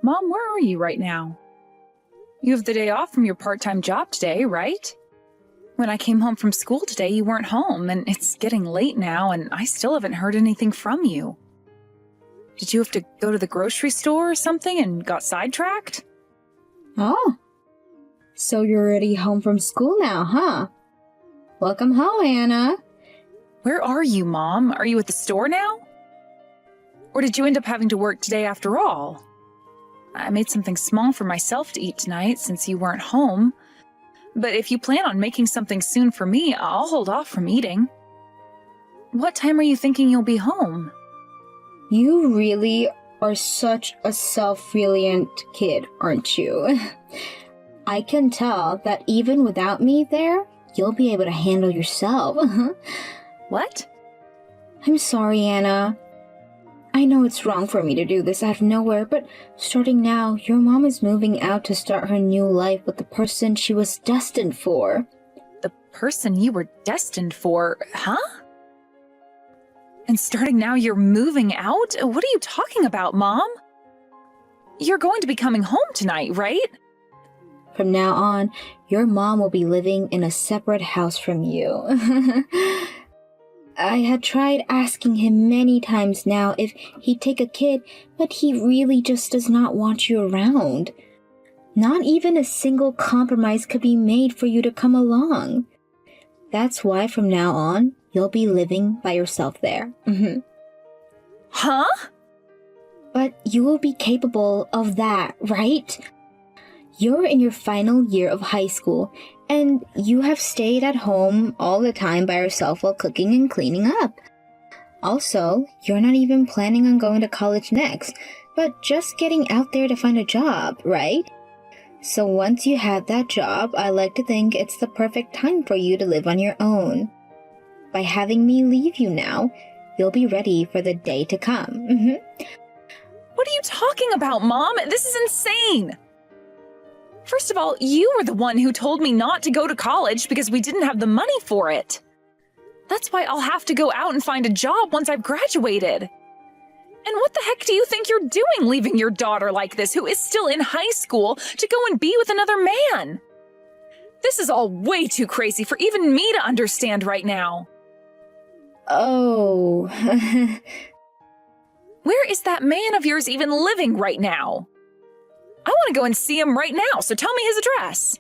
Mom, where are you right now? You have the day off from your part-time job today, right? When I came home from school today, you weren't home, and it's getting late now, and I still haven't heard anything from you. Did you have to go to the grocery store or something and got sidetracked? Oh, so you're already home from school now, huh? Welcome home, Anna. Where are you, Mom? Are you at the store now? Or did you end up having to work today after all? I made something small for myself to eat tonight since you weren't home. But if you plan on making something soon for me, I'll hold off from eating. What time are you thinking you'll be home? You really are such a self-reliant kid, aren't you? I can tell that even without me there, you'll be able to handle yourself. What? I'm sorry, Anna. I know it's wrong for me to do this out of nowhere, but starting now, your mom is moving out to start her new life with the person she was destined for. The person you were destined for, huh? And starting now, you're moving out? What are you talking about, Mom? You're going to be coming home tonight, right? From now on, your mom will be living in a separate house from you. I had tried asking him many times now if he'd take a kid, but he really just does not want you around. Not even a single compromise could be made for you to come along. That's why from now on, you'll be living by yourself there. Huh? But you will be capable of that, right? You're in your final year of high school, and you have stayed at home all the time by yourself while cooking and cleaning up. Also, you're not even planning on going to college next, but just getting out there to find a job, right? So once you have that job, I like to think it's the perfect time for you to live on your own. By having me leave you now, you'll be ready for the day to come. What are you talking about, Mom? This is insane! First of all, you were the one who told me not to go to college because we didn't have the money for it. That's why I'll have to go out and find a job once I've graduated. And what the heck do you think you're doing leaving your daughter like this, who is still in high school, to go and be with another man? This is all way too crazy for even me to understand right now. Oh. Where is that man of yours even living right now? I want to go and see him right now, so tell me his address.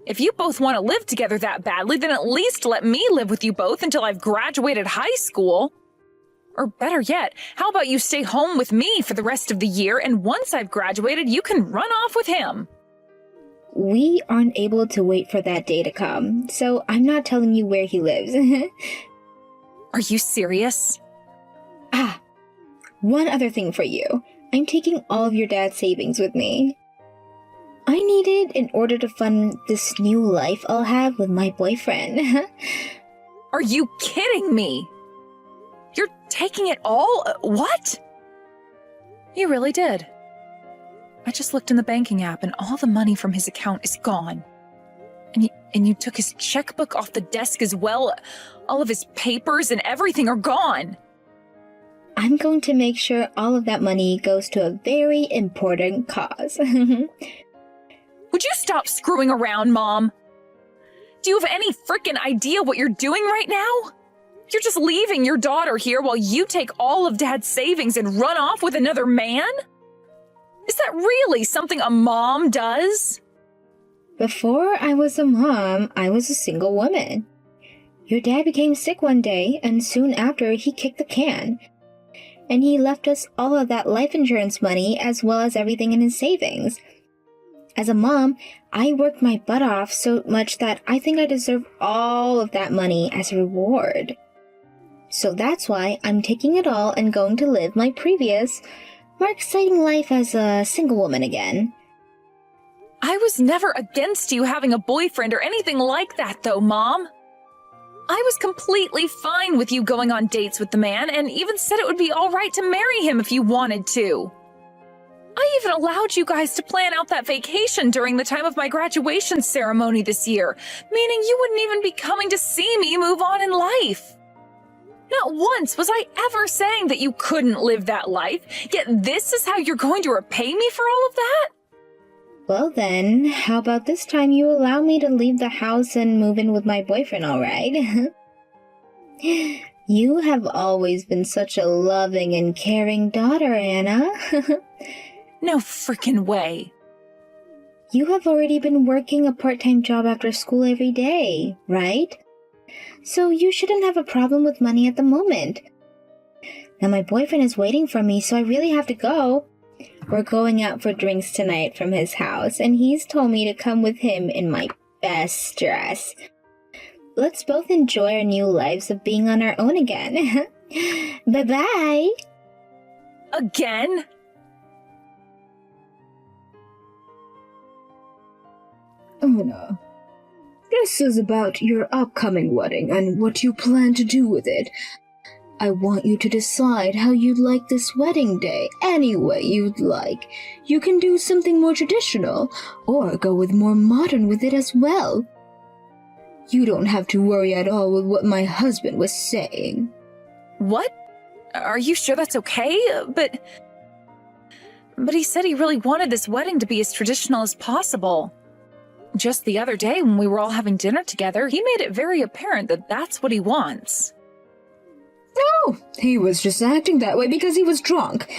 If you both want to live together that badly, then at least let me live with you both until I've graduated high school. Or better yet, how about you stay home with me for the rest of the year, and once I've graduated, you can run off with him. We aren't able to wait for that day to come, so I'm not telling you where he lives. Are you serious? One other thing for you. I'm taking all of your dad's savings with me. I need it in order to fund this new life I'll have with my boyfriend. Are you kidding me? You're taking it all? What? You really did. I just looked in the banking app and all the money from his account is gone. And you took his checkbook off the desk as well. All of his papers and everything are gone. I'm going to make sure all of that money goes to a very important cause. Would you stop screwing around, Mom? Do you have any frickin' idea what you're doing right now? You're just leaving your daughter here while you take all of Dad's savings and run off with another man? Is that really something a mom does? Before I was a mom, I was a single woman. Your dad became sick one day, and soon after he kicked the can. And he left us all of that life insurance money as well as everything in his savings. As a mom, I worked my butt off so much that I think I deserve all of that money as a reward. So that's why I'm taking it all and going to live my previous, more exciting life as a single woman again. I was never against you having a boyfriend or anything like that, though, Mom. I was completely fine with you going on dates with the man and even said it would be all right to marry him if you wanted to. I even allowed you guys to plan out that vacation during the time of my graduation ceremony this year, meaning you wouldn't even be coming to see me move on in life. Not once was I ever saying that you couldn't live that life, yet this is how you're going to repay me for all of that? Well then, how about this time you allow me to leave the house and move in with my boyfriend, alright? You have always been such a loving and caring daughter, Anna. No frickin' way. You have already been working a part-time job after school every day, right? So you shouldn't have a problem with money at the moment. Now my boyfriend is waiting for me, so I really have to go. We're going out for drinks tonight from his house, and he's told me to come with him in my best dress. Let's both enjoy our new lives of being on our own again. Bye-bye! Again? Anna, this is about your upcoming wedding and what you plan to do with it. I want you to decide how you'd like this wedding day, any way you'd like. You can do something more traditional, or go with more modern with it as well. You don't have to worry at all with what my husband was saying. What? Are you sure that's okay? But he said he really wanted this wedding to be as traditional as possible. Just the other day when we were all having dinner together, he made it very apparent that that's what he wants. Oh, he was just acting that way because he was drunk.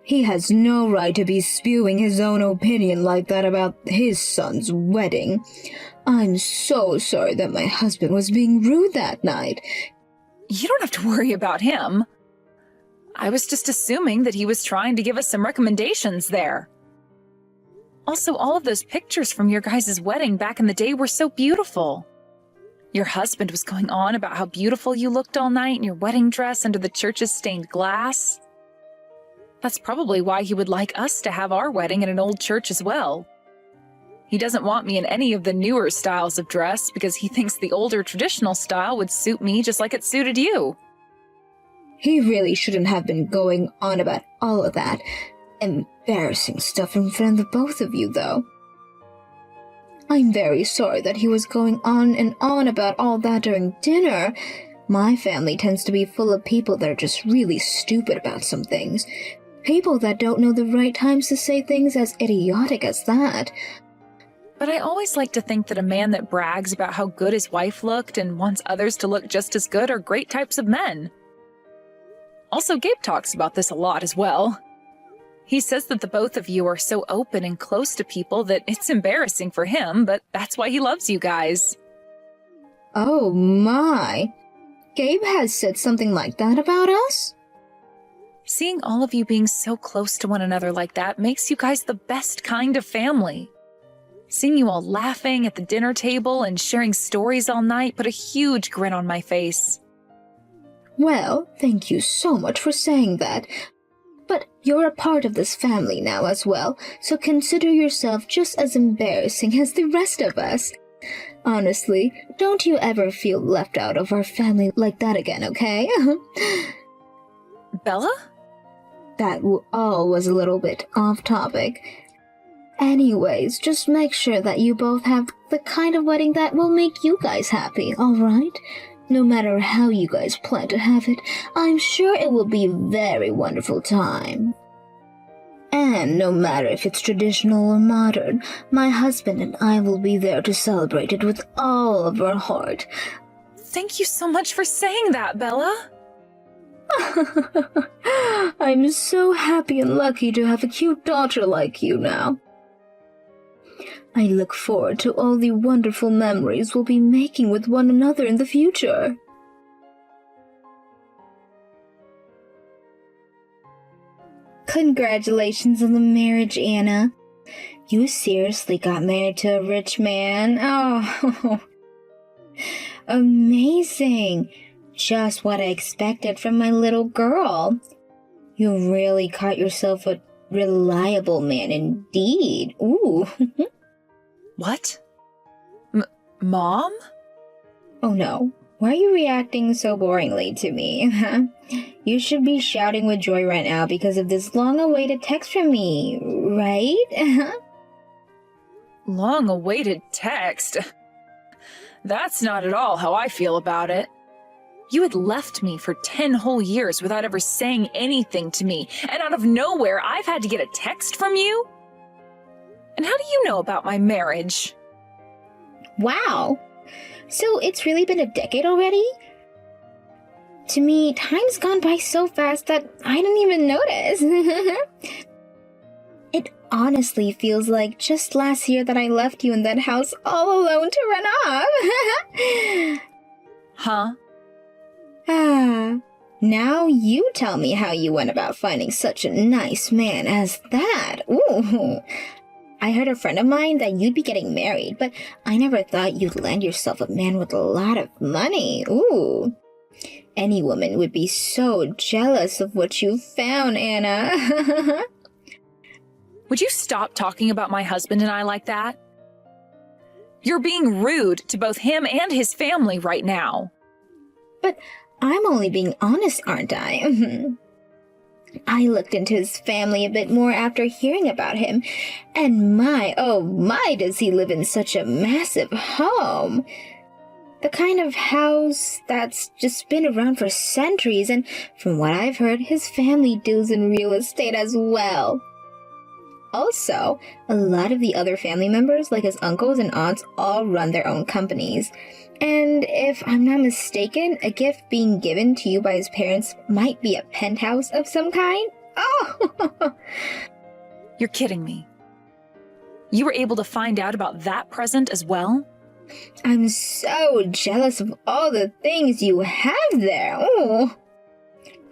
He has no right to be spewing his own opinion like that about his son's wedding. I'm so sorry that my husband was being rude that night. You don't have to worry about him. I was just assuming that he was trying to give us some recommendations there. Also, all of those pictures from your guys' wedding back in the day were so beautiful. Your husband was going on about how beautiful you looked all night in your wedding dress under the church's stained glass. That's probably why he would like us to have our wedding in an old church as well. He doesn't want me in any of the newer styles of dress because he thinks the older traditional style would suit me just like it suited you. He really shouldn't have been going on about all of that embarrassing stuff in front of the both of you, though. I'm very sorry that he was going on and on about all that during dinner. My family tends to be full of people that are just really stupid about some things. People that don't know the right times to say things as idiotic as that. But I always like to think that a man that brags about how good his wife looked and wants others to look just as good are great types of men. Also, Gabe talks about this a lot as well. He says that the both of you are so open and close to people that it's embarrassing for him, but that's why he loves you guys. Oh my! Gabe has said something like that about us? Seeing all of you being so close to one another like that makes you guys the best kind of family. Seeing you all laughing at the dinner table and sharing stories all night put a huge grin on my face. Well, thank you so much for saying that. But you're a part of this family now as well, so consider yourself just as embarrassing as the rest of us. Honestly, don't you ever feel left out of our family like that again, okay? Bella? That all was a little bit off topic. Anyways, just make sure that you both have the kind of wedding that will make you guys happy, alright? No matter how you guys plan to have it, I'm sure it will be a very wonderful time. And no matter if it's traditional or modern, my husband and I will be there to celebrate it with all of our heart. Thank you so much for saying that, Bella. I'm so happy and lucky to have a cute daughter like you now. I look forward to all the wonderful memories we'll be making with one another in the future. Congratulations on the marriage, Anna. You seriously got married to a rich man? Oh, amazing. Just what I expected from my little girl. You really caught yourself a reliable man indeed. Ooh. What? Mom? Oh no. Why are you reacting so boringly to me? You should be shouting with joy right now because of this long-awaited text from me, right? Long-awaited text? That's not at all how I feel about it. You had left me for 10 whole years without ever saying anything to me, and out of nowhere, I've had to get a text from you? And how do you know about my marriage? Wow. So it's really been a decade already? To me, time's gone by so fast that I didn't even notice. It honestly feels like just last year that I left you in that house all alone to run off. Huh? Now you tell me how you went about finding such a nice man as that. Ooh. I heard a friend of mine that you'd be getting married, but I never thought you'd land yourself a man with a lot of money. Ooh. Any woman would be so jealous of what you found, Anna. Would you stop talking about my husband and I like that? You're being rude to both him and his family right now. But I'm only being honest, aren't I? I looked into his family a bit more after hearing about him, and my, oh my, does he live in such a massive home. The kind of house that's just been around for centuries, and from what I've heard, his family deals in real estate as well. Also, a lot of the other family members, like his uncles and aunts, all run their own companies. And if I'm not mistaken, a gift being given to you by his parents might be a penthouse of some kind. Oh! You're kidding me. You were able to find out about that present as well? I'm so jealous of all the things you have there. Oh!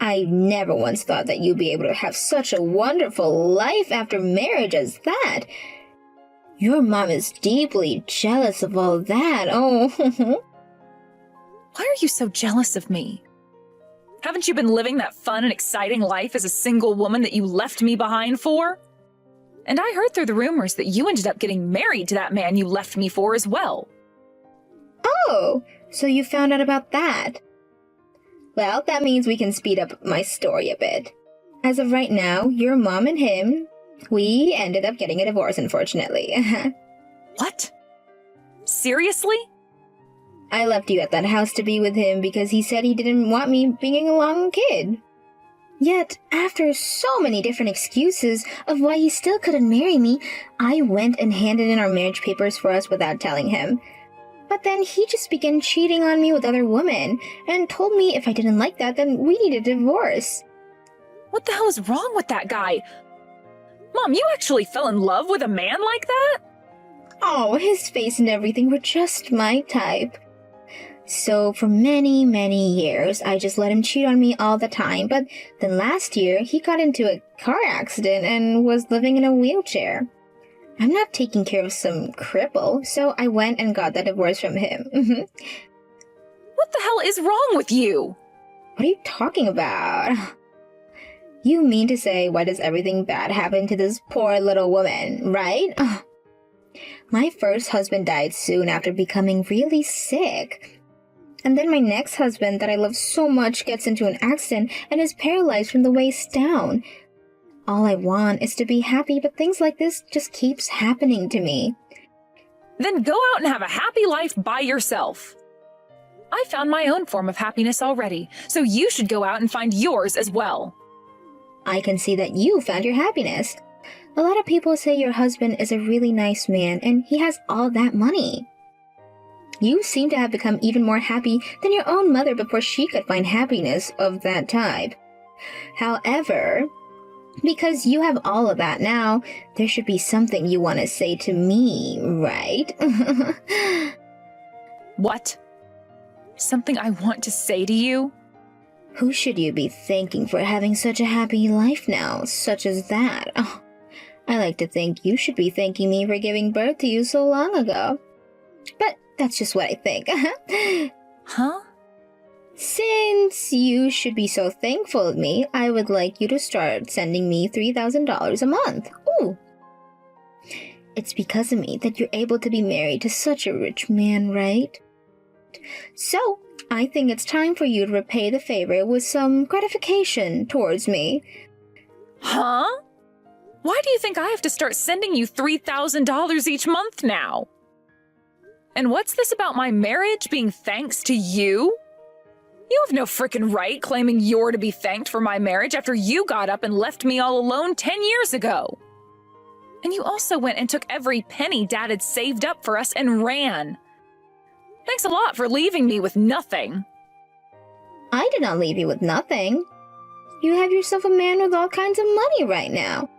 I never once thought that you'd be able to have such a wonderful life after marriage as that. Your mom is deeply jealous of all that. Oh. Why are you so jealous of me? Haven't you been living that fun and exciting life as a single woman that you left me behind for? And I heard through the rumors that you ended up getting married to that man you left me for as well. Oh, so you found out about that. Well, that means we can speed up my story a bit. As of right now, your mom and him, we ended up getting a divorce, unfortunately. What? Seriously? I left you at that house to be with him because he said he didn't want me being a long kid. Yet, after so many different excuses of why he still couldn't marry me, I went and handed in our marriage papers for us without telling him. But then he just began cheating on me with other women and told me if I didn't like that, then we needed a divorce. What the hell is wrong with that guy? Mom, you actually fell in love with a man like that? Oh, his face and everything were just my type. So for many, many years, I just let him cheat on me all the time. But then last year, he got into a car accident and was living in a wheelchair. I'm not taking care of some cripple, so I went and got the divorce from him. What the hell is wrong with you? What are you talking about? You mean to say, why does everything bad happen to this poor little woman, right? My first husband died soon after becoming really sick. And then my next husband that I love so much gets into an accident and is paralyzed from the waist down. All I want is to be happy, but things like this just keeps happening to me. Then go out and have a happy life by yourself. I found my own form of happiness already, so you should go out and find yours as well. I can see that you found your happiness. A lot of people say your husband is a really nice man and he has all that money. You seem to have become even more happy than your own mother before she could find happiness of that type. However, because you have all of that now, there should be something you want to say to me, right? What? Something I want to say to you? Who should you be thanking for having such a happy life now, such as that? Oh, I like to think you should be thanking me for giving birth to you so long ago. But that's just what I think. Huh? Since you should be so thankful of me, I would like you to start sending me $3,000 a month. Ooh. It's because of me that you're able to be married to such a rich man, right? So, I think it's time for you to repay the favor with some gratification towards me. Huh? Why do you think I have to start sending you $3,000 each month now? And what's this about my marriage being thanks to you? You have no frickin' right claiming you're to be thanked for my marriage after you got up and left me all alone 10 years ago. And you also went and took every penny Dad had saved up for us and ran. Thanks a lot for leaving me with nothing. I did not leave you with nothing. You have yourself a man with all kinds of money right now.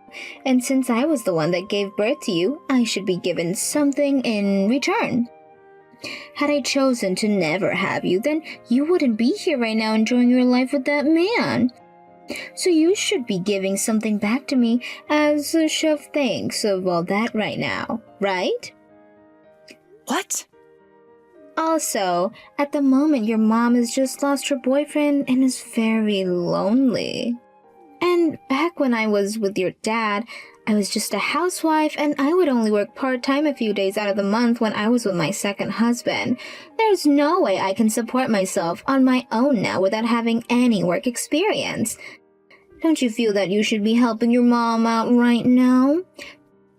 And since I was the one that gave birth to you, I should be given something in return. Had I chosen to never have you, then you wouldn't be here right now enjoying your life with that man. So you should be giving something back to me as a show of thanks of all that right now, right? What? Also, at the moment your mom has just lost her boyfriend and is very lonely. And back when I was with your dad, I was just a housewife and I would only work part-time a few days out of the month when I was with my second husband. There's no way I can support myself on my own now without having any work experience. Don't you feel that you should be helping your mom out right now?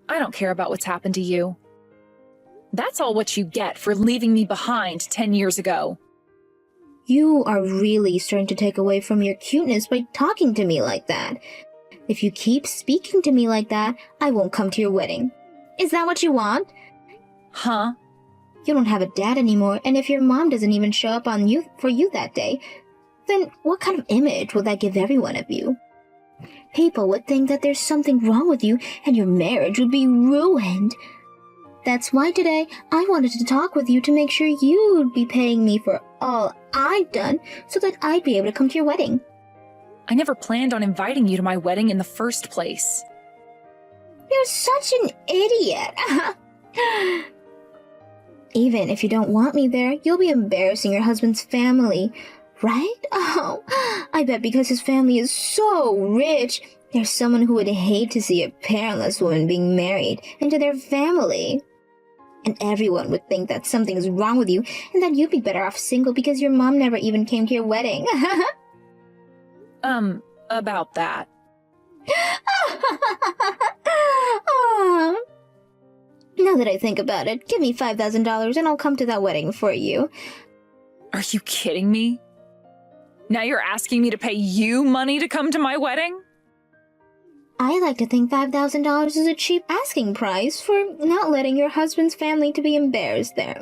I don't care about what's happened to you. That's all what you get for leaving me behind 10 years ago. You are really starting to take away from your cuteness by talking to me like that. If you keep speaking to me like that, I won't come to your wedding. Is that what you want? Huh? You don't have a dad anymore, and if your mom doesn't even show up for you that day, then what kind of image will that give everyone of you? People would think that there's something wrong with you, and your marriage would be ruined. That's why today I wanted to talk with you to make sure you would be paying me for all I've done so that I'd be able to come to your wedding. I never planned on inviting you to my wedding in the first place. You're such an idiot. Even if you don't want me there, you'll be embarrassing your husband's family, right? Oh, I bet because his family is so rich, there's someone who would hate to see a parentless woman being married into their family. And everyone would think that something is wrong with you and that you'd be better off single because your mom never even came to your wedding. About that. Now that I think about it, give me $5,000 and I'll come to that wedding for you. Are you kidding me? Now you're asking me to pay you money to come to my wedding? I like to think $5,000 is a cheap asking price for not letting your husband's family to be embarrassed there.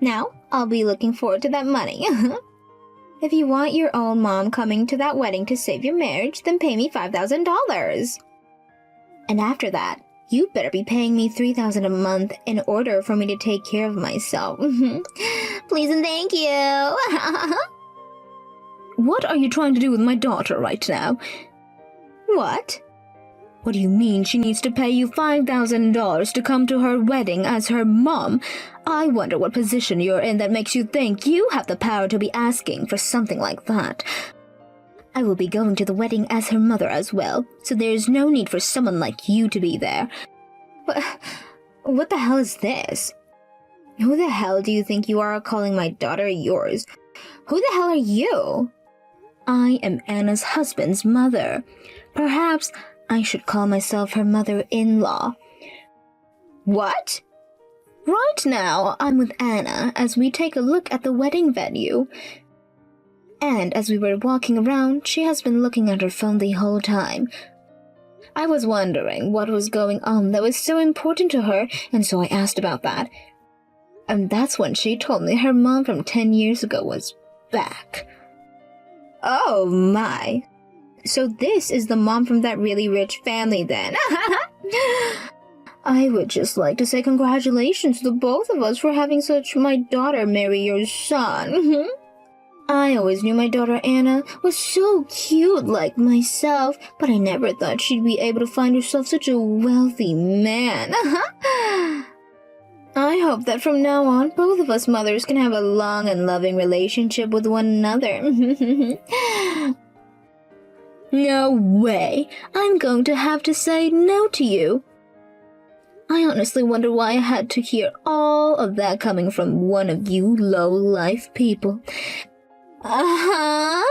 Now, I'll be looking forward to that money. If you want your own mom coming to that wedding to save your marriage, then pay me $5,000. And after that, you'd better be paying me $3,000 a month in order for me to take care of myself. Please and thank you. What are you trying to do with my daughter right now? What? What do you mean she needs to pay you $5,000 to come to her wedding as her mom? I wonder what position you're in that makes you think you have the power to be asking for something like that. I will be going to the wedding as her mother as well, so there is no need for someone like you to be there. What the hell is this? Who the hell do you think you are calling my daughter yours? Who the hell are you? I am Anna's husband's mother. Perhaps I should call myself her mother-in-law. What? Right now, I'm with Anna as we take a look at the wedding venue. And as we were walking around, she has been looking at her phone the whole time. I was wondering what was going on that was so important to her, and so I asked about that. And that's when she told me her mom from 10 years ago was back. Oh my. So this is the mom from that really rich family then. I would just like to say congratulations to both of us for having such my daughter marry your son. I always knew my daughter Anna was so cute like myself, but I never thought she'd be able to find herself such a wealthy man. I hope that from now on, both of us mothers can have a long and loving relationship with one another. No way! I'm going to have to say no to you. I honestly wonder why I had to hear all of that coming from one of you low-life people. Uh-huh?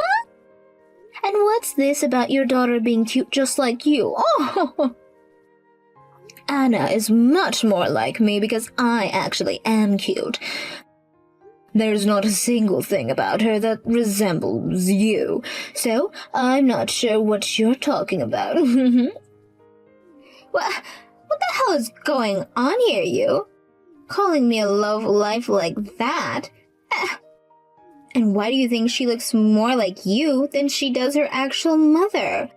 And what's this about your daughter being cute just like you? Oh! Anna is much more like me because I actually am cute. There's not a single thing about her that resembles you, so I'm not sure what you're talking about. What the hell is going on here, you? Calling me a love life like that? And why do you think she looks more like you than she does her actual mother?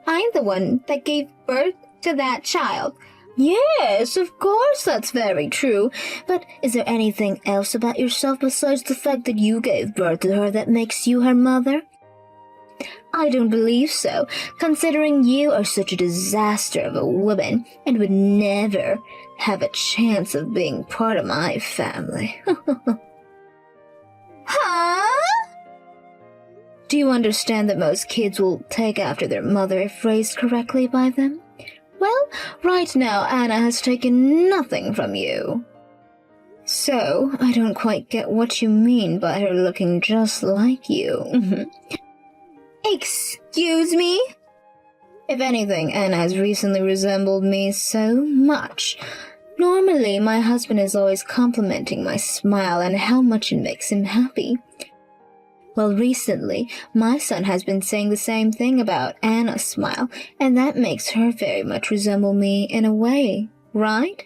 I'm the one that gave birth to that child. Yes, of course that's very true. But is there anything else about yourself besides the fact that you gave birth to her that makes you her mother? I don't believe so, considering you are such a disaster of a woman and would never have a chance of being part of my family. Huh? Do you understand that most kids will take after their mother if raised correctly by them? Well, right now Anna has taken nothing from you. So, I don't quite get what you mean by her looking just like you. Excuse me? If anything, Anna has recently resembled me so much. Normally, my husband is always complimenting my smile and how much it makes him happy. Well, recently, my son has been saying the same thing about Anna's smile, and that makes her very much resemble me in a way, right?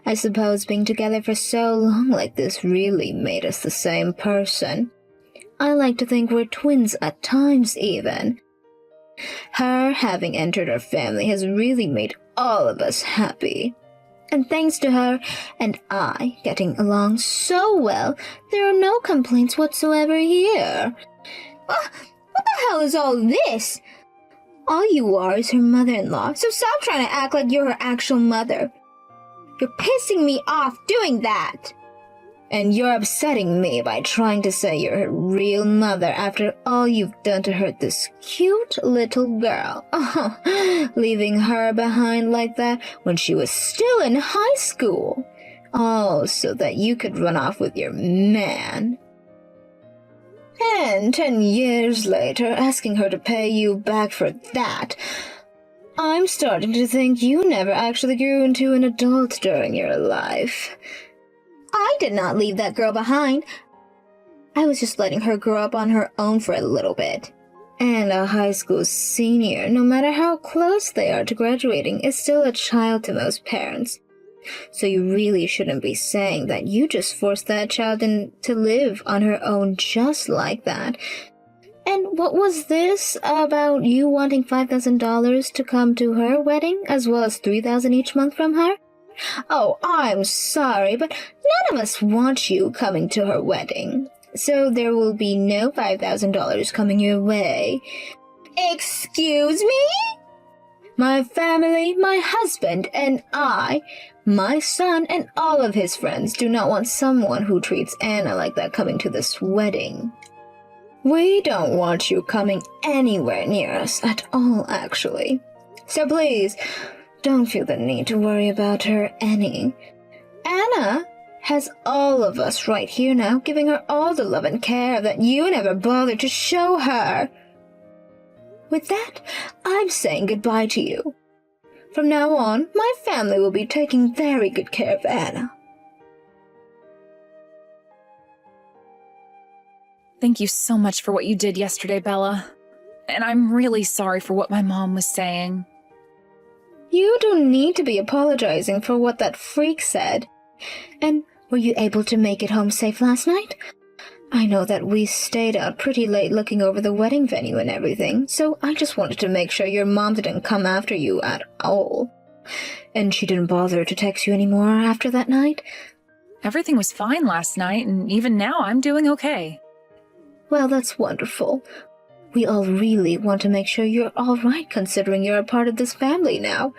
I suppose being together for so long like this really made us the same person. I like to think we're twins at times, even. Her having entered our family has really made all of us happy. And thanks to her and I getting along so well, there are no complaints whatsoever here. What the hell is all this? All you are is her mother-in-law, so stop trying to act like you're her actual mother. You're pissing me off doing that. And you're upsetting me by trying to say you're her real mother after all you've done to hurt this cute little girl. Leaving her behind like that when she was still in high school. All so that you could run off with your man. And 10 years later, asking her to pay you back for that. I'm starting to think you never actually grew into an adult during your life. I did not leave that girl behind. I was just letting her grow up on her own for a little bit. And a high school senior, no matter how close they are to graduating, is still a child to most parents. So you really shouldn't be saying that you just forced that child to live on her own just like that. And what was this about you wanting $5,000 to come to her wedding, as well as $3,000 each month from her? Oh, I'm sorry, but none of us want you coming to her wedding. So there will be no $5,000 coming your way. Excuse me? My family, my husband, and I, my son, and all of his friends do not want someone who treats Anna like that coming to this wedding. We don't want you coming anywhere near us at all, actually. So please, don't feel the need to worry about her any. Anna has all of us right here now, giving her all the love and care that you never bothered to show her. With that, I'm saying goodbye to you. From now on, my family will be taking very good care of Anna. Thank you so much for what you did yesterday, Bella. And I'm really sorry for what my mom was saying. You don't need to be apologizing for what that freak said. And were you able to make it home safe last night? I know that we stayed out pretty late looking over the wedding venue and everything, so I just wanted to make sure your mom didn't come after you at all. And she didn't bother to text you anymore after that night? Everything was fine last night, and even now I'm doing okay. Well, that's wonderful. We all really want to make sure you're all right, considering you're a part of this family now.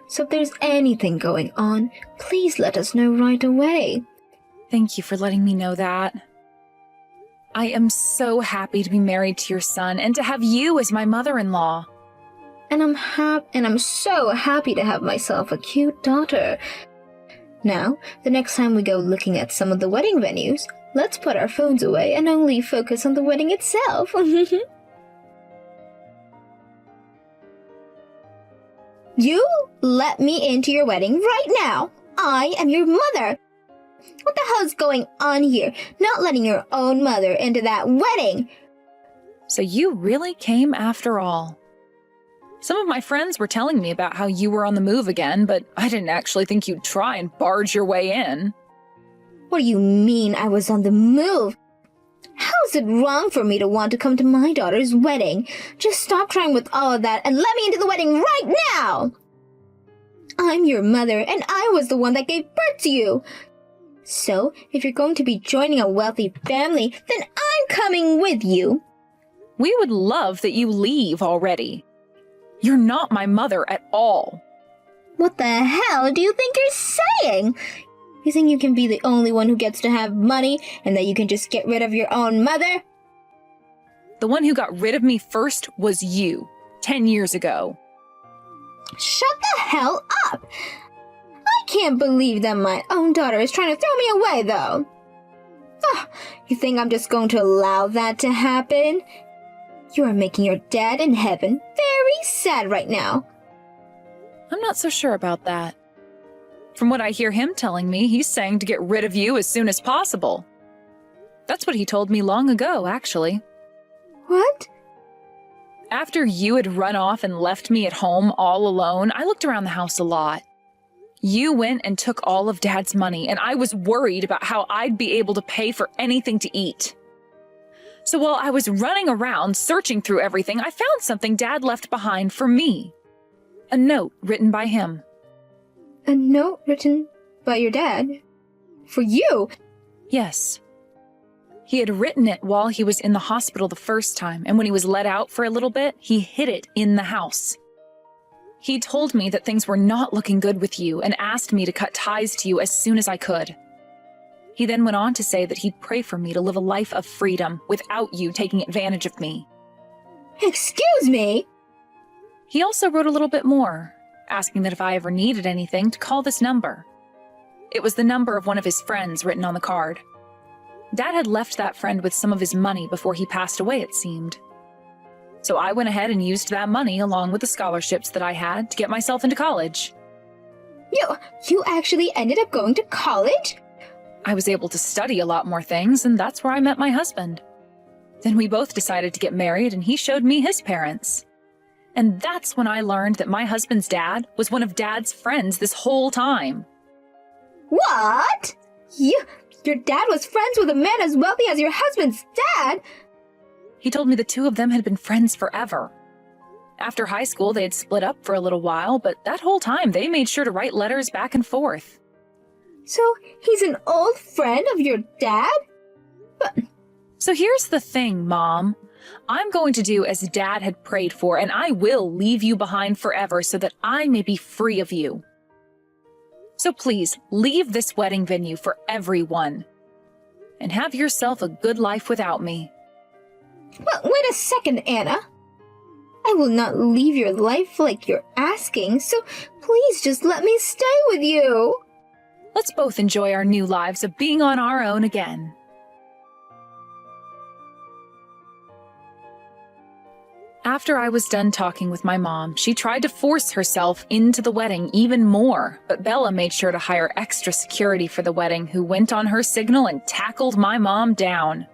So if there's anything going on, please let us know right away. Thank you for letting me know that. I am so happy to be married to your son and to have you as my mother-in-law. And I'm so happy to have myself a cute daughter. Now, the next time we go looking at some of the wedding venues, let's put our phones away and only focus on the wedding itself. You let me into your wedding right now. I am your mother. What the hell's going on here? Not letting your own mother into that wedding. So you really came after all. Some of my friends were telling me about how you were on the move again, but I didn't actually think you'd try and barge your way in. What do you mean I was on the move? How is it wrong for me to want to come to my daughter's wedding? Just stop trying with all of that and let me into the wedding right now! I'm your mother, and I was the one that gave birth to you. So, if you're going to be joining a wealthy family, then I'm coming with you. We would love that you leave already. You're not my mother at all. What the hell do you think you're saying? You think you can be the only one who gets to have money and that you can just get rid of your own mother? The one who got rid of me first was you, 10 years ago. Shut the hell up! I can't believe that my own daughter is trying to throw me away, though. Ah, you think I'm just going to allow that to happen? You are making your dad in heaven very sad right now. I'm not so sure about that. From what I hear him telling me, he's saying to get rid of you as soon as possible. That's what he told me long ago, actually. What? After you had run off and left me at home all alone, I looked around the house a lot. You went and took all of Dad's money, and I was worried about how I'd be able to pay for anything to eat. So while I was running around searching through everything, I found something Dad left behind for me. A note written by him. A note written by your dad? For you? Yes. He had written it while he was in the hospital the first time, and when he was let out for a little bit, he hid it in the house. He told me that things were not looking good with you and asked me to cut ties to you as soon as I could. He then went on to say that he'd pray for me to live a life of freedom without you taking advantage of me. Excuse me? He also wrote a little bit more, asking that if I ever needed anything to call this number. It was the number of one of his friends written on the card. Dad had left that friend with some of his money before he passed away, it seemed. So I went ahead and used that money along with the scholarships that I had to get myself into college. You actually ended up going to college? I was able to study a lot more things, and that's where I met my husband. Then we both decided to get married, and he showed me his parents. And that's when I learned that my husband's dad was one of Dad's friends this whole time. What? Your dad was friends with a man as wealthy as your husband's dad? He told me the two of them had been friends forever. After high school, they had split up for a little while, but that whole time they made sure to write letters back and forth. So he's an old friend of your dad? So here's the thing, Mom. I'm going to do as Dad had prayed for, and I will leave you behind forever so that I may be free of you. So please, leave this wedding venue for everyone. And have yourself a good life without me. Well, wait a second, Anna. I will not leave your life like you're asking, so please just let me stay with you. Let's both enjoy our new lives of being on our own again. After I was done talking with my mom, she tried to force herself into the wedding even more, but Bella made sure to hire extra security for the wedding, who went on her signal and tackled my mom down.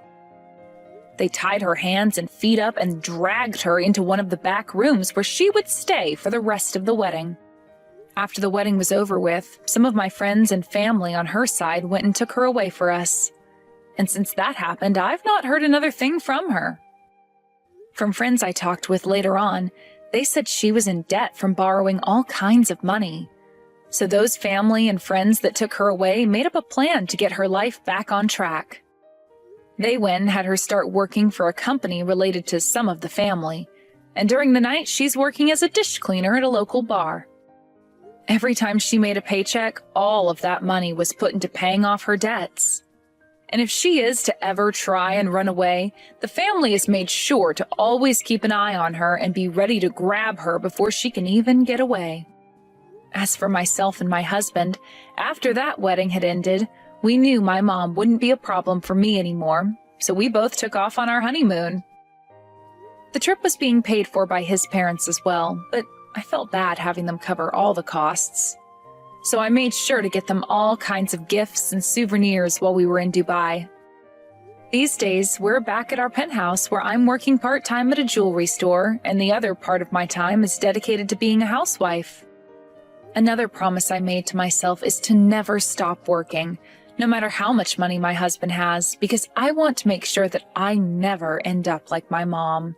They tied her hands and feet up and dragged her into one of the back rooms where she would stay for the rest of the wedding. After the wedding was over with, some of my friends and family on her side went and took her away for us. And since that happened, I've not heard another thing from her. From friends I talked with later on, they said she was in debt from borrowing all kinds of money. So those family and friends that took her away made up a plan to get her life back on track. They went and had her start working for a company related to some of the family, and during the night she's working as a dish cleaner at a local bar. Every time she made a paycheck, all of that money was put into paying off her debts. And if she is to ever try and run away, the family has made sure to always keep an eye on her and be ready to grab her before she can even get away. As for myself and my husband, after that wedding had ended, we knew my mom wouldn't be a problem for me anymore, so we both took off on our honeymoon. The trip was being paid for by his parents as well, but I felt bad having them cover all the costs. so I made sure to get them all kinds of gifts and souvenirs while we were in Dubai. These days, we're back at our penthouse where I'm working part-time at a jewelry store, and the other part of my time is dedicated to being a housewife. Another promise I made to myself is to never stop working, no matter how much money my husband has, because I want to make sure that I never end up like my mom.